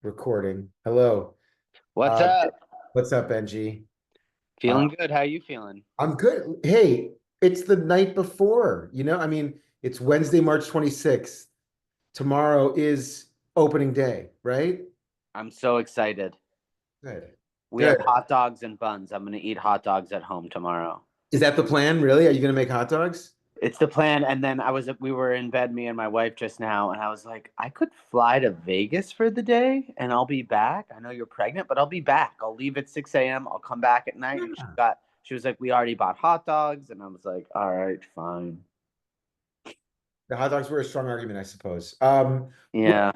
Recording. Hello. What's Uh, up? what's up, Benji? Uh, Feeling good. How you feeling? I'm good. Hey, it's the night before, it's Wednesday, March 26th. Tomorrow is opening day, right? I'm so excited. Good. We Good. have hot dogs and buns. I'm gonna eat hot dogs at home tomorrow. Is that the plan, really? Are you going to make hot dogs? It's the plan. And then we were in bed, me and my wife just now, and I was like, I could fly to Vegas for the day and I'll be back. I know you're pregnant, but I'll be back. I'll leave at 6 a.m. I'll come back at night. And Yeah. she was like, we already bought hot dogs. And I was like, all right, fine. The hot dogs were a strong argument, I suppose. Yeah.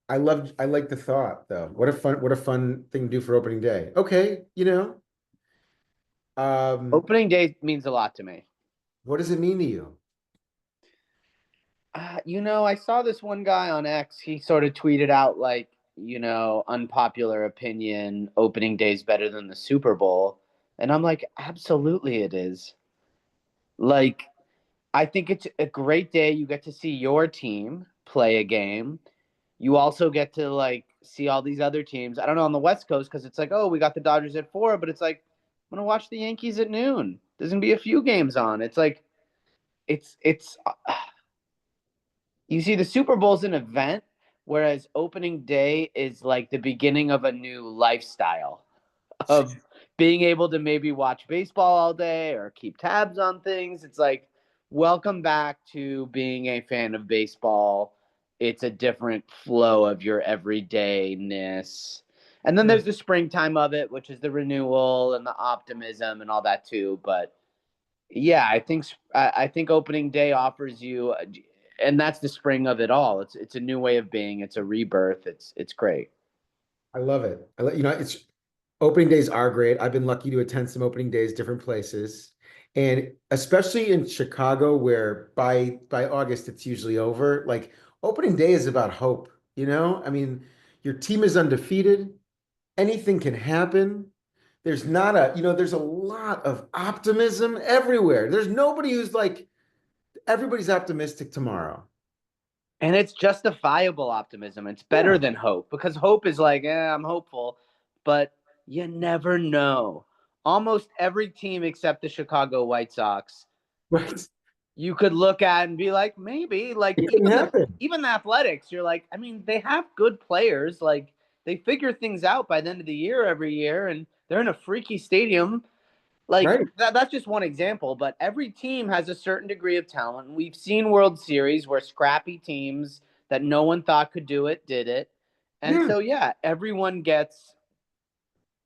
I like the thought, though. What a fun thing to do for opening day. Okay, um, Opening day means a lot to me. what does it mean to you? I saw this one guy on X. He sort of tweeted out like, unpopular opinion, opening day's better than the Super Bowl. And I'm like, absolutely it is. Like, I think it's a great day. You get to see your team play a game. You also get to like see all these other teams. I don't know on the West Coast because it's like, oh, we got the Dodgers at 4, but it's like I'm gonna watch the Yankees at noon. There's gonna be a few games on. It's like it's you see the Super Bowl's an event, whereas opening day is like the beginning of a new lifestyle of being able to maybe watch baseball all day or keep tabs on things. It's like, welcome back to being a fan of baseball. It's a different flow of your everydayness. And then Yeah. there's the springtime of it, which is the renewal and the optimism and all that too. But yeah, I think opening day offers you, and that's the spring of it all. It's a new way of being. It's a rebirth. It's great. I love it. It's opening days are great. I've been lucky to attend some opening days, different places. And especially in Chicago, where by August it's usually over. Like opening day is about hope, you know? I mean, your team is undefeated. Anything can happen. There's a lot of optimism everywhere. There's nobody who's like, everybody's optimistic tomorrow. And it's justifiable optimism. It's better Yeah. than hope because hope is like, I'm hopeful, but you never know. Almost every team except the Chicago White Sox, Right. you could look at and be like, maybe, like It can happen. even the Athletics, you're like, I mean, they have good players, like they figure things out by the end of the year every year, and they're in a freaky stadium. Like Right. that's just one example, but every team has a certain degree of talent. And we've seen World Series where scrappy teams that no one thought could do it did it. And Yeah. so yeah, everyone gets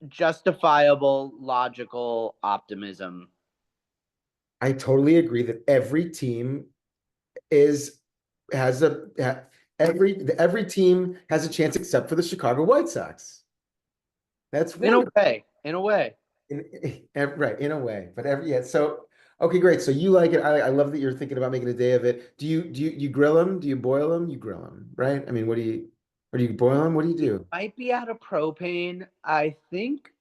justifiable, logical optimism. I totally agree that every team is has a ha- every team has a chance except for the Chicago White Sox. That's In a wonderful. way. In a way. Right, in a way. But every yeah, so okay, great. So you like it. I love that you're thinking about making a day of it. Do you grill them? Do you boil them? You grill them, right? I mean, or do you boil them? What do you do? Might be out of propane. I think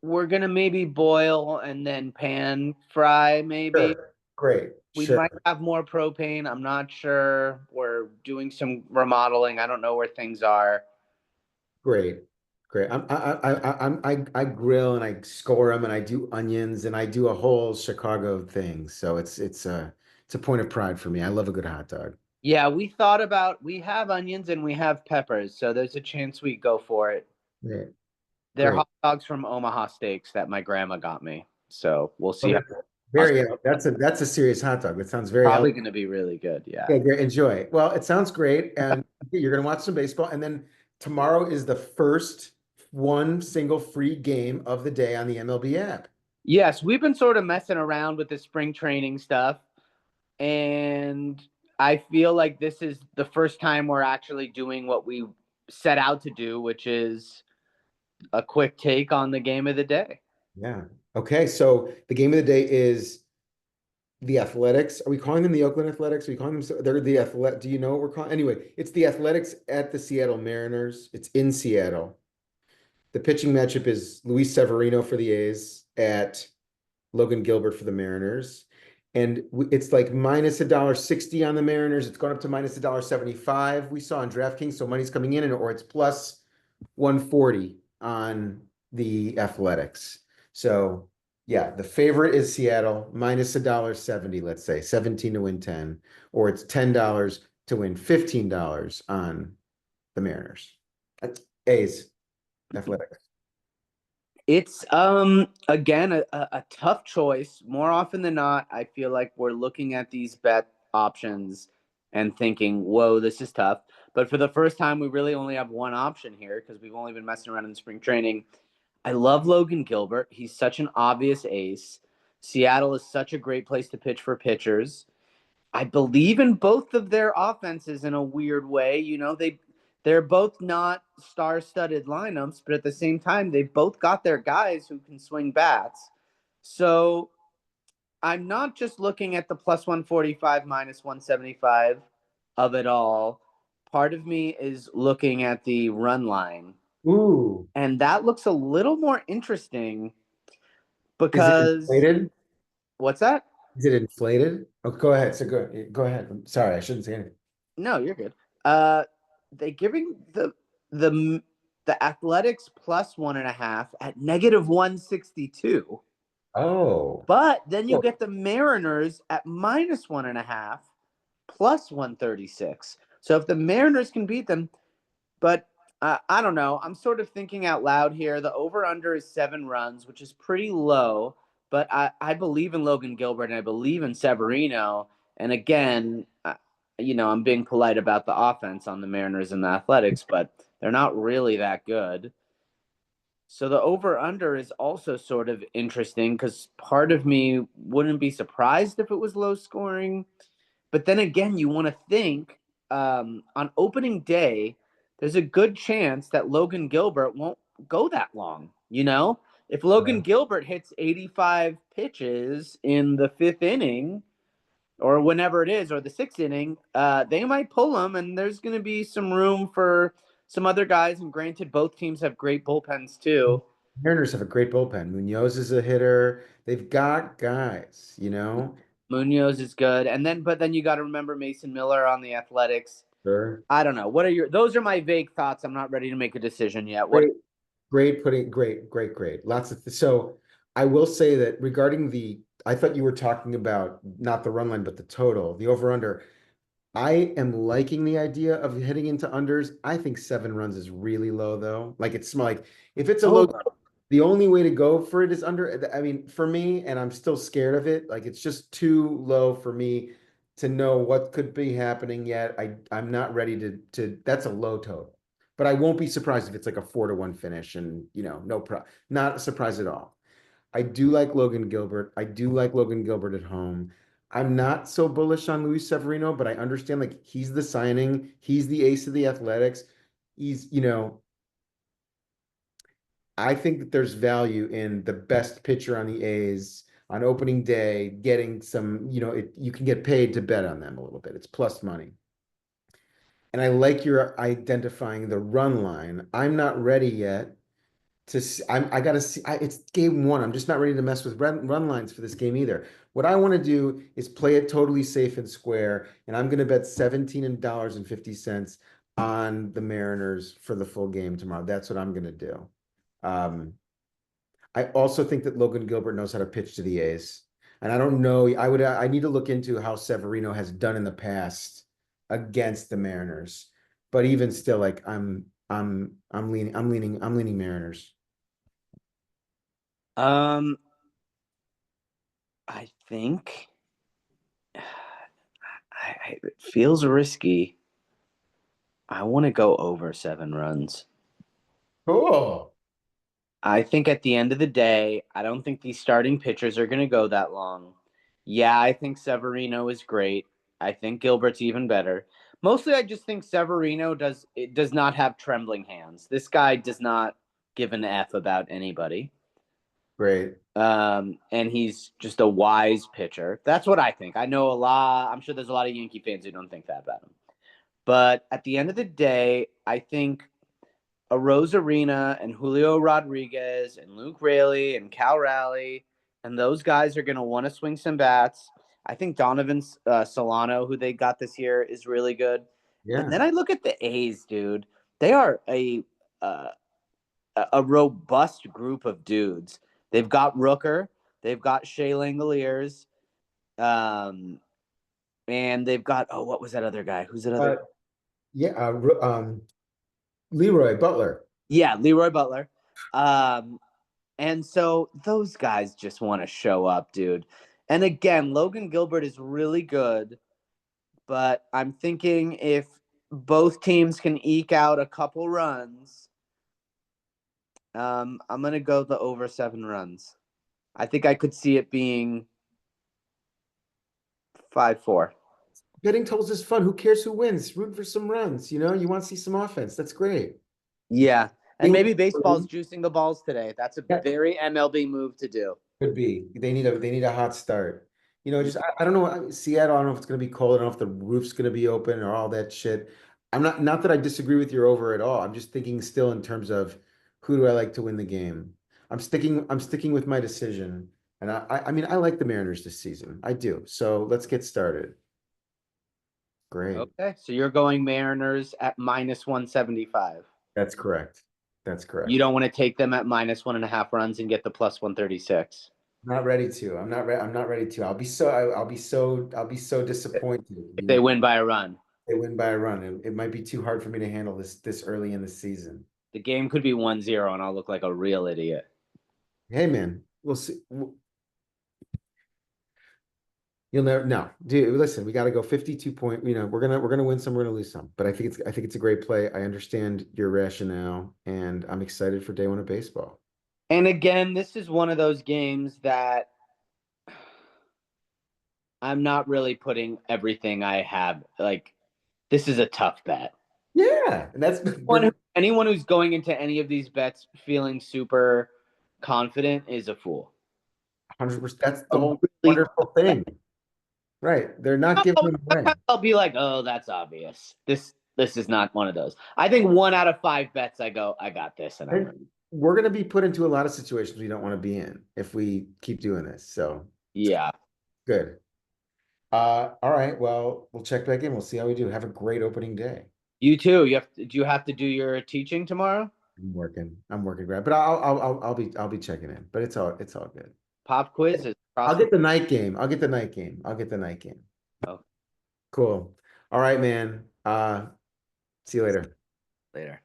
we're gonna maybe boil and then pan fry, maybe. Sure. Great. We Sure. might have more propane. I'm not sure. We're doing some remodeling. I don't know where things are. Great. Great. I grill and I score them and I do onions and I do a whole Chicago thing. So it's a point of pride for me. I love a good hot dog. Yeah, we have onions and we have peppers, so there's a chance we go for it. Great. They're Great. hot dogs from Omaha Steaks that my grandma got me. So we'll see how Okay. Very, that's a serious hot dog. That sounds very probably healthy. gonna be really good. Yeah. Okay, great. Enjoy. Well, it sounds great. And you're going to watch some baseball. And then tomorrow is the first one single free game of the day on the MLB app. Yes, we've been sort of messing around with the spring training stuff, and I feel like this is the first time we're actually doing what we set out to do, which is a quick take on the game of the day. Yeah. Okay. So the game of the day is the Athletics. Are we calling them the Oakland Athletics? Are we calling them? They're the Athletic. Do you know what we're calling? Anyway, it's the Athletics at the Seattle Mariners. It's in Seattle. The pitching matchup is Luis Severino for the A's at Logan Gilbert for the Mariners. And it's like minus $1.60 on the Mariners. It's gone up to minus $1.75 we saw on DraftKings. So money's coming in, and or it's plus 140 on the Athletics. So yeah, the favorite is Seattle, minus $1.70, let's say, 17 to win 10, or it's $10 to win $15 on the Mariners. A's, Athletics. It's again a tough choice. More often than not, I feel like we're looking at these bet options and thinking, "Whoa, this is tough." But for the first time, we really only have one option here because we've only been messing around in spring training. I love Logan Gilbert. He's such an obvious ace. Seattle is such a great place to pitch for pitchers. I believe in both of their offenses in a weird way. You know, they're both not star-studded lineups, but at the same time, they've both got their guys who can swing bats. So I'm not just looking at the plus 145, minus 175 of it all. Part of me is looking at the run line. Ooh, And that looks a little more interesting is it because inflated? what's that? Is it inflated? Oh, go ahead. So go ahead. I'm sorry, I shouldn't say anything. No, you're good. Uh, they giving the the Athletics plus 1.5 at negative 162. Oh, But then you oh, get the Mariners at minus 1.5 plus 136. So if the Mariners can beat them, but I don't know. I'm sort of thinking out loud here. The over under is 7 runs, which is pretty low. But I believe in Logan Gilbert and I believe in Severino. And again, I'm being polite about the offense on the Mariners and the Athletics, but they're not really that good. So the over under is also sort of interesting because part of me wouldn't be surprised if it was low scoring. But then again, you want to think on opening day, there's a good chance that Logan Gilbert won't go that long. You know, if Logan yeah. Gilbert hits 85 pitches in the fifth inning or whenever it is, or the sixth inning, they might pull him, and there's going to be some room for some other guys. And granted, both teams have great bullpens too. Mariners have a great bullpen. Munoz is a hitter. They've got guys, you know? Munoz is good, and but then you got to remember Mason Miller on the Athletics. Sure. I don't know. What are your? Those are my vague thoughts. I'm not ready to make a decision yet. What? Great, great. Lots of, so I will say that regarding I thought you were talking about not the run line, but the total, the over under. I am liking the idea of hitting into unders. I think 7 runs is really low though. Like it's like if it's a low, Over. the only way to go for it is under. I mean, for me, and I'm still scared of it. Like it's just too low for me to know what could be happening yet. I'm not ready to. That's a low total, but I won't be surprised if it's like a 4-1 finish, and no not surprised at all. I do like Logan Gilbert. I do like Logan Gilbert at home. I'm not so bullish on Luis Severino, but I understand like he's the signing, he's the ace of the Athletics. He's. I think that there's value in the best pitcher on the A's on opening day getting some, you can get paid to bet on them a little bit. It's plus money. And I like your identifying the run line. I'm not ready yet to see, I gotta see. It's game one. I'm just not ready to mess with run lines for this game either. What I want to do is play it totally safe and square, and I'm gonna bet $17.50 on the Mariners for the full game tomorrow. That's what I'm gonna do. Um, I also think that Logan Gilbert knows how to pitch to the A's. And I don't know, I need to look into how Severino has done in the past against the Mariners. But even still, like I'm leaning Mariners. Um, I think it feels risky. I want to go over 7 runs. Cool. I think at the end of the day, I don't think these starting pitchers are going to go that long. Yeah, I think Severino is great. I think Gilbert's even better. Mostly, I just think Severino does not have trembling hands. This guy does not give an F about anybody. Great. And he's just a wise pitcher. That's what I think. I know a lot. I'm sure there's a lot of Yankee fans who don't think that about him. But at the end of the day, I think a Rosarina and Julio Rodriguez and Luke Raley and Cal Raleigh and those guys are going to want to swing some bats. I think Donovan Solano, who they got this year, is really good. And Yeah. then I look at the A's, dude. They are uh, a robust group of dudes. They've got Rooker, they've got Shea Langoliers, um, and they've got what was that other guy? Who's that other? Uh, yeah. Leroy Butler. Yeah, Leroy Butler. Um, and so those guys just want to show up, dude. And again, Logan Gilbert is really good, but I'm thinking if both teams can eke out a couple runs, I'm gonna go the over 7 runs. I think I could see it being 5-4. Betting totals is fun. Who cares who wins? Root for some runs. You want to see some offense. That's great. Yeah, and They- maybe baseball's juicing the balls today. That's a Yeah, very MLB move to do. could be. They need a hot start. Just I don't know. Seattle, I don't know if it's gonna be cold. I don't know if the roof's gonna be open or all that shit. I'm not that I disagree with your over at all. I'm just thinking still in terms of who do I like to win the game. I'm sticking with my decision. And I mean I like the Mariners this season. I do. So let's get started. Great. Okay, so you're going Mariners at -175. That's correct. That's You correct. don't want to take them at -1.5 runs and get the +136. Not ready to. I'm not ready to. I'll be so disappointed. If they win by a run, They win by a run. It might be too hard for me to handle this early in the season. the game could be 1-0 and I'll look like a real idiot. Hey man, we'll see. You'll never no, dude. Listen, we got to go 52 point. We're gonna win some, we're gonna lose some. But I think it's a great play. I understand your rationale, and I'm excited for day one of baseball. And again, this is one of those games that I'm not really putting everything I have. Like, this is a tough bet. Yeah, and that's Anyone who's going into any of these bets feeling super confident is a fool. 100%. That's A the really wonderful thing, right? They're not giving them away. I'll be like, oh, that's obvious. This is not one of those. I think 1 out of 5 bets I go, I got this, and And we're gonna be put into a lot of situations we don't want to be in if we keep doing this. So yeah. good. All right. Well, we'll check back in. We'll see how we do. Have a great opening day. You too. Do you have to do your teaching tomorrow? I'm working, Brad. But I'll be checking in. But it's all good. Pop quiz is I'll crossing. get the night game. I'll get the night game. I'll get the night game. Oh, Cool. All right, man. See you later. later.